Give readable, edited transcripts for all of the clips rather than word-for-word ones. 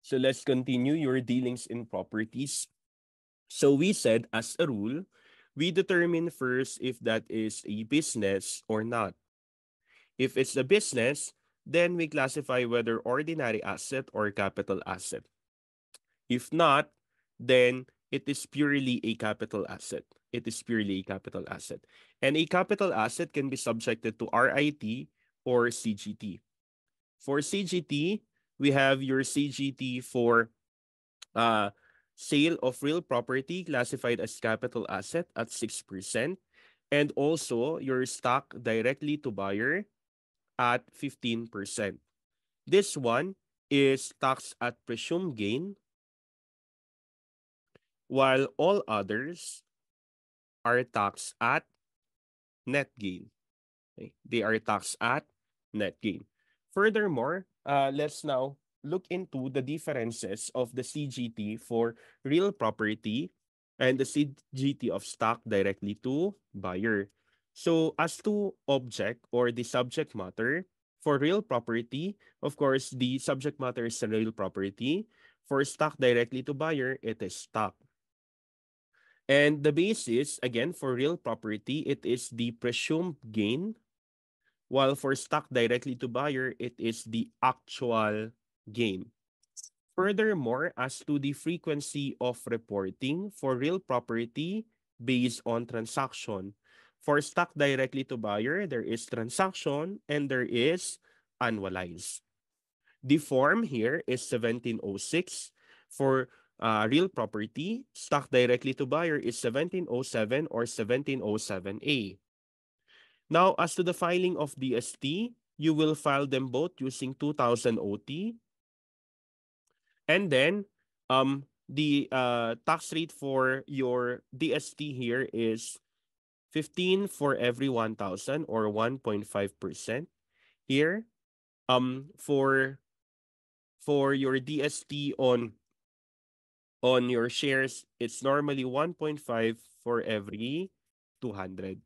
So let's continue your dealings in properties. So we said as a rule, we determine first if that is a business or not. If it's a business, then we classify whether ordinary asset or capital asset. If not, then it is purely a capital asset. It is purely a capital asset. And a capital asset can be subjected to RIT or CGT. For CGT, we have your CGT for uh, sale of real property classified as capital asset at 6%, and also your stock directly to buyer at 15%. This one is taxed at presumed gain, while all others are taxed at net gain. Okay? They are taxed at net gain. Furthermore, let's now look into the differences of the CGT for real property and the CGT of stock directly to buyer. So as to object or the subject matter, for real property, of course, the subject matter is a real property. For stock directly to buyer, it is stock. And the basis, again, for real property, it is the presumed gain, while for stock directly to buyer, it is the actual gain. Furthermore, as to the frequency of reporting for real property based on transaction. For stock directly to buyer, there is transaction and there is annualized. The form here is 1706. For real property, stock directly to buyer is 1707 or 1707A. Now, as to the filing of DST, you will file them both using 2000 OT. And then, the tax rate for your DST here is 15 for every 1,000 or 1.5%. Here, for your DST on your shares, it's normally 1.5 for every 200.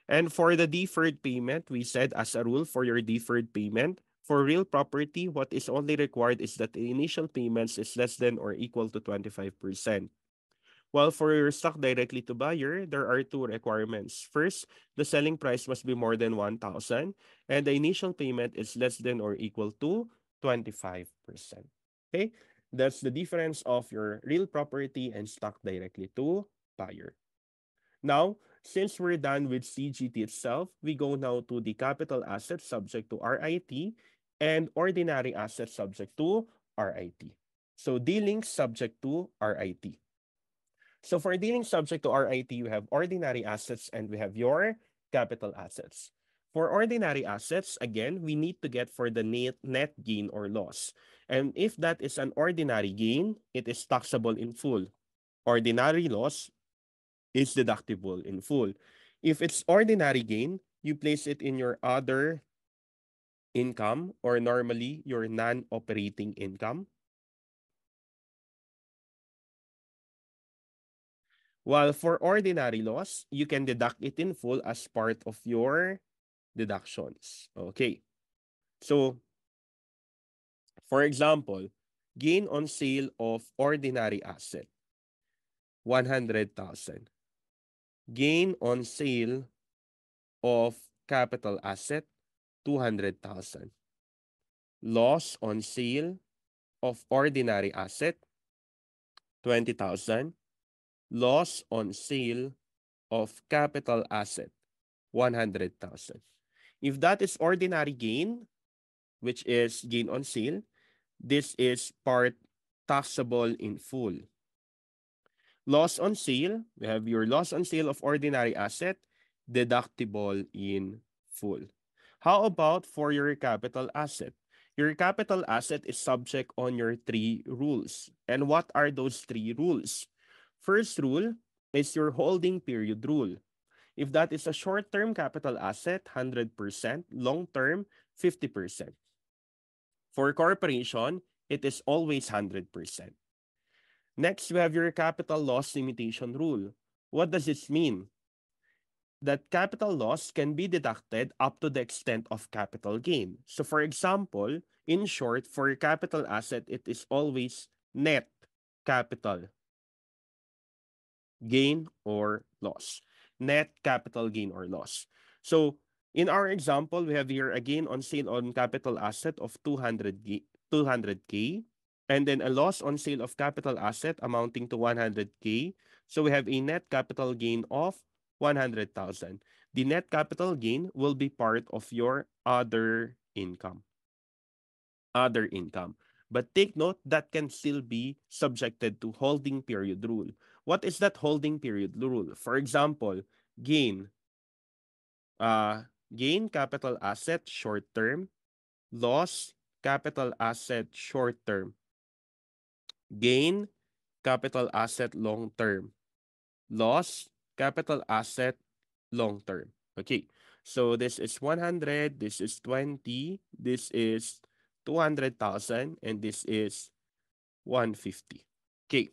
And for the deferred payment, we said as a rule for your deferred payment, for real property, what is only required is that the initial payments is less than or equal to 25%. While for your stock directly to buyer, there are two requirements. First, the selling price must be more than 1,000 and the initial payment is less than or equal to 25%. Okay? That's the difference of your real property and stock directly to buyer. Now, since we're done with CGT itself, we go now to the capital asset subject to RIT and ordinary asset subject to RIT. So dealing subject to RIT. So for dealing subject to RIT, you have ordinary assets and we have your capital assets. For ordinary assets, again, we need to get for the net gain or loss. And if that is an ordinary gain, it is taxable in full. Ordinary loss is deductible in full. If it's ordinary gain, you place it in your other income or normally your non-operating income. While for ordinary loss, you can deduct it in full as part of your deductions. Okay. So, for example, gain on sale of ordinary asset, 100,000. Gain on sale of capital asset, 200,000. Loss on sale of ordinary asset, 20,000. Loss on sale of capital asset, 100,000. If that is ordinary gain, which is gain on sale, this is part taxable in full. Loss on sale, we have your loss on sale of ordinary asset, deductible in full. How about for your capital asset? Your capital asset is subject on your three rules. And what are those three rules? First rule is your holding period rule. If that is a short-term capital asset, 100%, long-term, 50%. For corporation, it is always 100%. Next, we have your capital loss limitation rule. What does this mean? that capital loss can be deducted up to the extent of capital gain. So for example, in short, for capital asset, it is always net capital gain or loss. Net capital gain or loss. So in our example, we have here a gain on sale on capital asset of 200K, and then a loss on sale of capital asset amounting to 100K. So we have a net capital gain of 100,000. The net capital gain will be part of your other income. Other income. But take note that can still be subjected to holding period rule. What is that holding period rule? For example, gain, uh, gain capital asset short term, loss capital asset short term, gain capital asset long term, loss capital asset long term. Okay. So this is 100, this is 20, this is 200,000, and this is 150. Okay.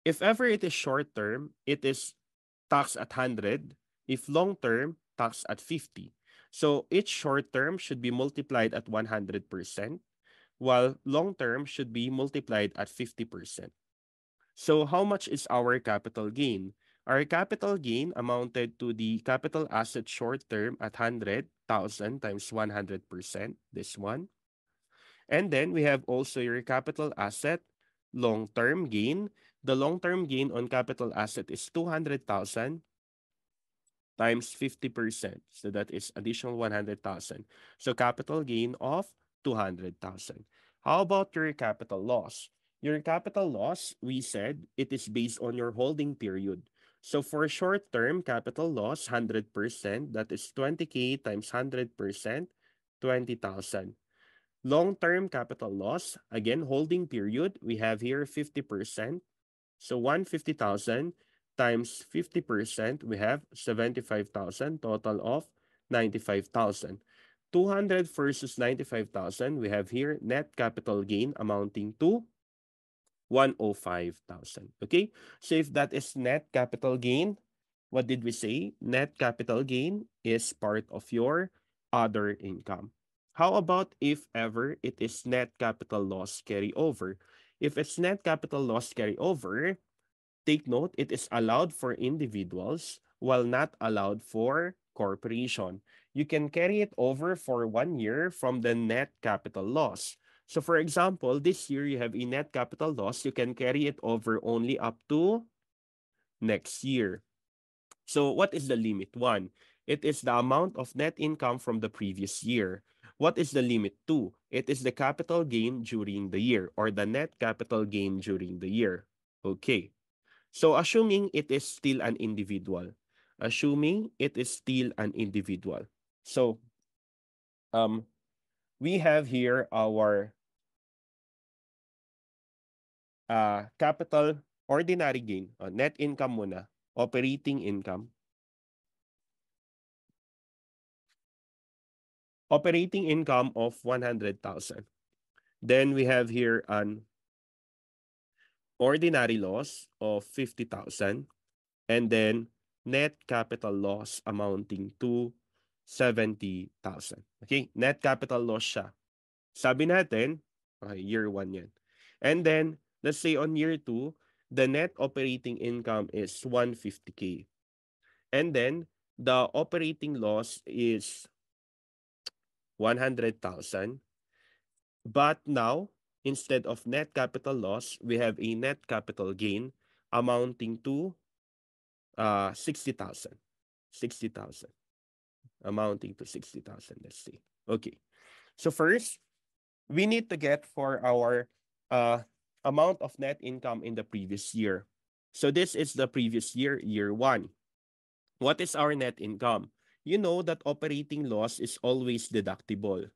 If ever it is short term, it is taxed at 100. If long term, taxed at 50. So each short term should be multiplied at 100%, while long term should be multiplied at 50%. So how much is our capital gain? Our capital gain amounted to the capital asset short term at 100,000 times 100%, this one. And then we have also your capital asset long-term gain. The long-term gain on capital asset is 200,000 times 50%. So that is additional 100,000. So capital gain of 200,000. How about your capital loss? Your capital loss, we said it is based on your holding period. So for short-term capital loss, 100%, that is 20K times 100%, 20,000. Long-term capital loss, again, holding period, we have here 50%. So 150,000 times 50%, we have 75,000, total of 95,000. 200 versus 95,000, we have here net capital gain amounting to 105,000. Okay? So if that is net capital gain, what did we say? Net capital gain is part of your other income. How about if ever it is net capital loss carryover? If it's net capital loss carryover, take note, it is allowed for individuals while not allowed for corporation. You can carry it over for 1 year from the net capital loss. So for example, this year you have a net capital loss, you can carry it over only up to next year. So what is the limit? One, it is the amount of net income from the previous year. What is the limit? Two, it is the capital gain during the year or the net capital gain during the year. Okay. So assuming it is still an individual. Assuming it is still an individual. So um we have here our capital ordinary gain, net income muna, operating income. Operating income of 100,000. Then we have here an ordinary loss of 50,000 and then net capital loss amounting to 70,000. Okay, net capital loss siya. Sabi natin, okay, year 1 yan. And then, let's say on year 2, the net operating income is 150K. And then, the operating loss is 100,000. But now, instead of net capital loss, we have a net capital gain amounting to 60,000. 60,000. Amounting to 60,000, let's see. Okay. So first, we need to get for our amount of net income in the previous year. So this is the previous year, year 1. What is our net income? You know that operating loss is always deductible,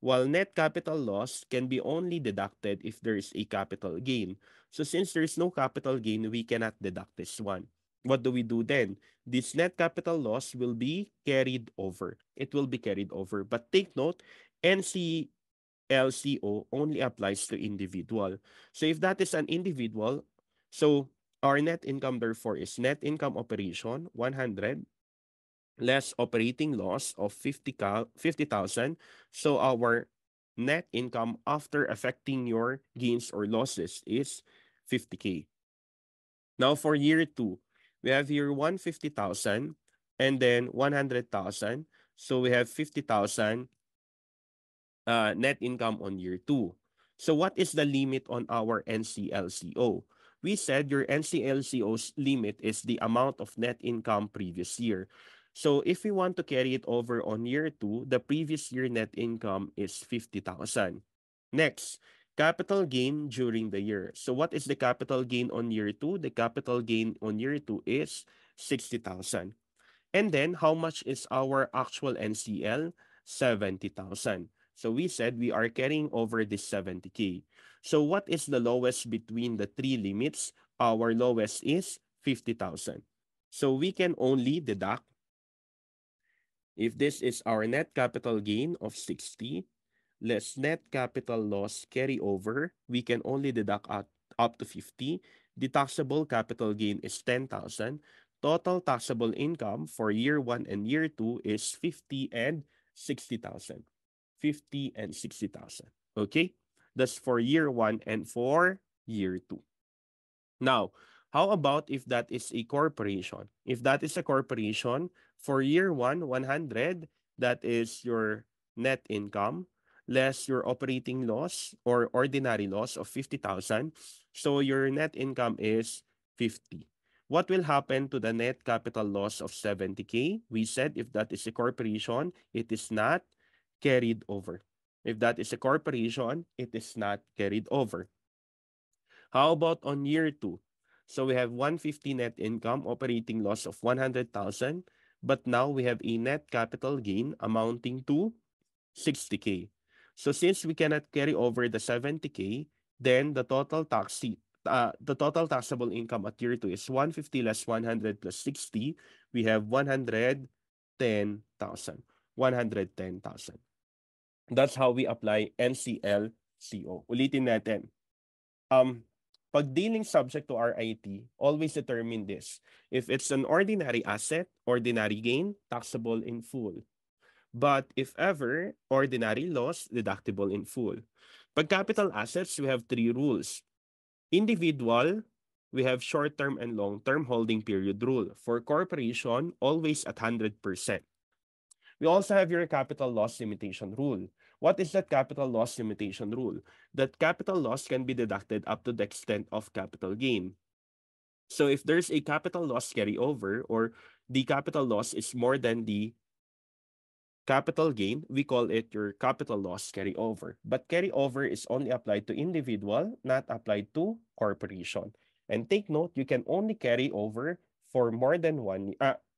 while net capital loss can be only deducted if there is a capital gain. So since there is no capital gain, we cannot deduct this one. What do we do then? This net capital loss will be carried over. It will be carried over. But take note, NCLCO only applies to individual. So if that is an individual, so our net income therefore is net income operation, 100, less operating loss of 50,000. So our net income after affecting your gains or losses is 50K. Now for year two, we have here 150,000 and then 100,000. So we have 50,000 net income on year two. So what is the limit on our NCLCO? We said your NCLCO's limit is the amount of net income previous year. So if we want to carry it over on year two, the previous year net income is 50,000. Next, capital gain during the year. So what is the capital gain on year two? The capital gain on year two is 60,000. And then how much is our actual NCL? 70,000. So we said we are carrying over this 70K. So what is the lowest between the three limits? Our lowest is 50,000. So we can only deduct, if this is our net capital gain of 60, less net capital loss carryover, we can only deduct up to 50. The taxable capital gain is 10,000. Total taxable income for year 1 and year 2 is 50 and 60,000. 50 and 60,000. Okay? That's for year 1 and for year 2. Now, how about if that is a corporation? If that is a corporation, for year 1, 100, that is your net income, less your operating loss or ordinary loss of 50,000. So your net income is 50. What will happen to the net capital loss of 70K? We said if that is a corporation, it is not carried over. If that is a corporation, it is not carried over. How about on year two? So we have 150 net income, operating loss of 100,000, but now we have a net capital gain amounting to 60K. So since we cannot carry over the 70K, then the total taxable income at year two is 150 less 100 plus 60. We have 110,000. 110,000. That's how we apply NCLCO. Ulitin natin. Pag dealing subject to RIT, always determine this. If it's an ordinary asset, ordinary gain, taxable in full. But if ever, ordinary loss, deductible in full. Pag capital assets, we have three rules. Individual, we have short-term and long-term holding period rule. For corporation, always at 100%. We also have your capital loss limitation rule. What is that capital loss limitation rule? That capital loss can be deducted up to the extent of capital gain. So if there's a capital loss carryover or the capital loss is more than the capital gain, we call it your capital loss carryover. But carryover is only applied to individual, not applied to corporation. And take note, you can only carry over for more than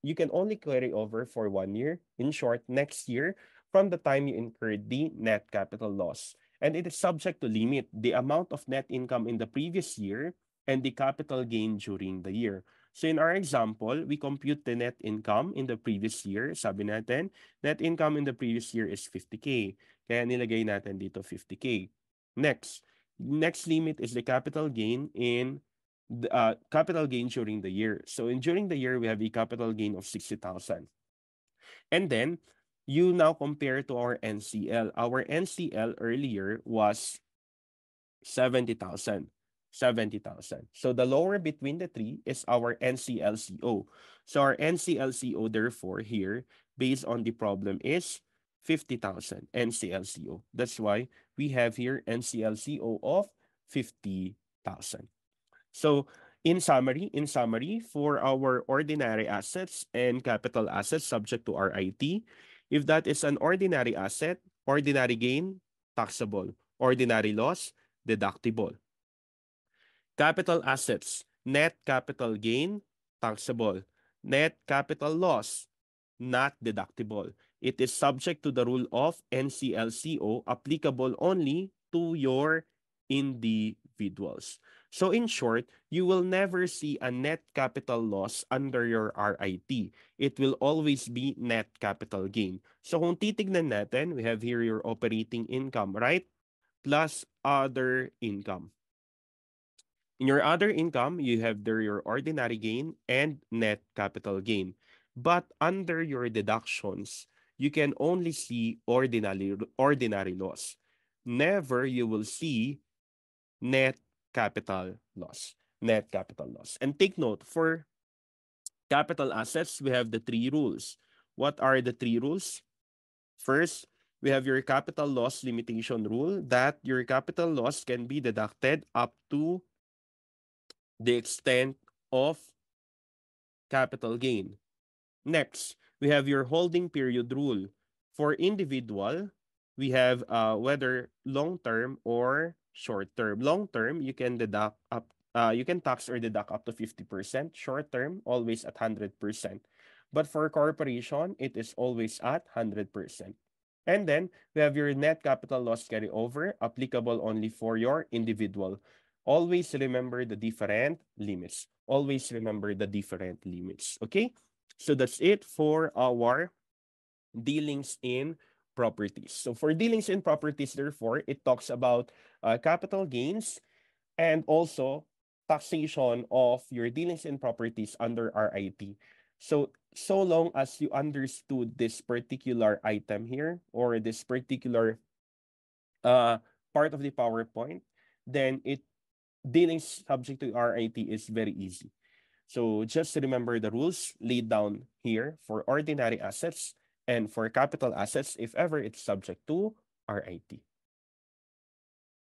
you can only carry over for 1 year. In short, next year from the time you incurred the net capital loss. And it is subject to limit the amount of net income in the previous year and the capital gain during the year. So in our example, we compute the net income in the previous year. Sabi natin, net income in the previous year is 50K. Kaya nilagay natin dito 50K. Next limit is the capital gain in the capital gain during the year. So during the year, we have a capital gain of 60,000. And then you now compare to our NCL. Our NCL earlier was 70,000. 70,000. So the lower between the three is our NCLCO. So our NCLCO, therefore, here, based on the problem, is 50,000 NCLCO. That's why we have here NCLCO of 50,000. So in summary, for our ordinary assets and capital assets subject to RIT, if that is an ordinary asset, ordinary gain, taxable. Ordinary loss, deductible. Capital assets, net capital gain, taxable. Net capital loss, not deductible. It is subject to the rule of NCLCO, applicable only to your individuals. So in short, you will never see a net capital loss under your RIT. It will always be net capital gain. So kung titignan natin, we have here your operating income, right? Plus other income. In your other income, you have there your ordinary gain and net capital gain. But under your deductions, you can only see ordinary loss. Never you will see net capital loss. Net capital loss. And take note, for capital assets, we have the three rules. What are the three rules? First, we have your capital loss limitation rule that your capital loss can be deducted up to the extent of capital gain. Next, we have your holding period rule. For individual, we have whether long term or short term. Long term, you can deduct up you can tax or deduct up to 50%. Short term, always at 100%. But for corporation, it is always at 100%. And then we have your net capital loss carryover applicable only for your individual. Always remember the different limits. Always remember the different limits. Okay? So that's it for our dealings in properties. So for dealings in properties, therefore, it talks about capital gains and also taxation of your dealings in properties under RIT. So, so long as you understood this particular item here or this particular uh, part of the PowerPoint, then it dealings subject to RIT is very easy. So just remember the rules laid down here for ordinary assets and for capital assets if ever it's subject to RIT.